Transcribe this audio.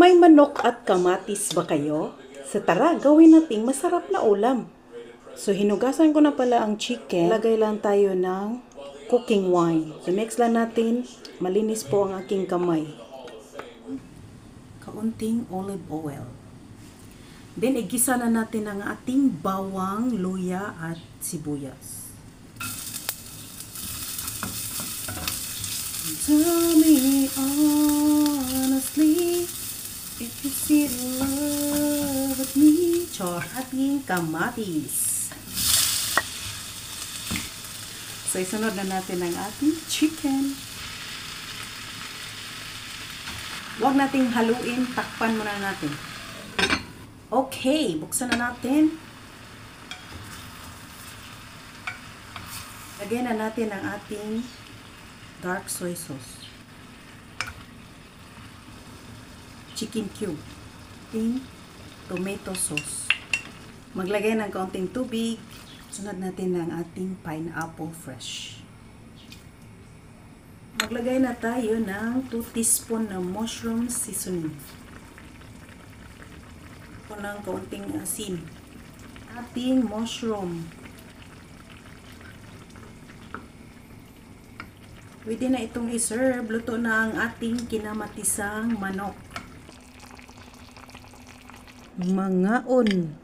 May manok at kamatis ba kayo? Sa tara, gawin nating masarap na ulam. So, hinugasan ko na pala ang chicken. Lagay lang tayo ng cooking wine. So, mix lang natin. Malinis po ang aking kamay. Kaunting olive oil. Then, igisa na natin ang ating bawang, luya, at sibuyas. Tell me honestly if you see the love of me. Chor, ating kamatis. So, isunod na natin ang ating chicken. Huwag nating haluin, takpan muna natin. Okay, buksan na natin. Lagyan na natin ang ating dark soy sauce. Chicken cube. Ating tomato sauce. Maglagay ng kaunting tubig. Sunod natin ng ating pineapple fresh. Maglagay na tayo ng 2 teaspoon ng mushroom seasoning. O ng kaunting asin. Ating mushroom. Pwede na itong i-serve. Luto na ang ating kinamatisang manok. Mangaon.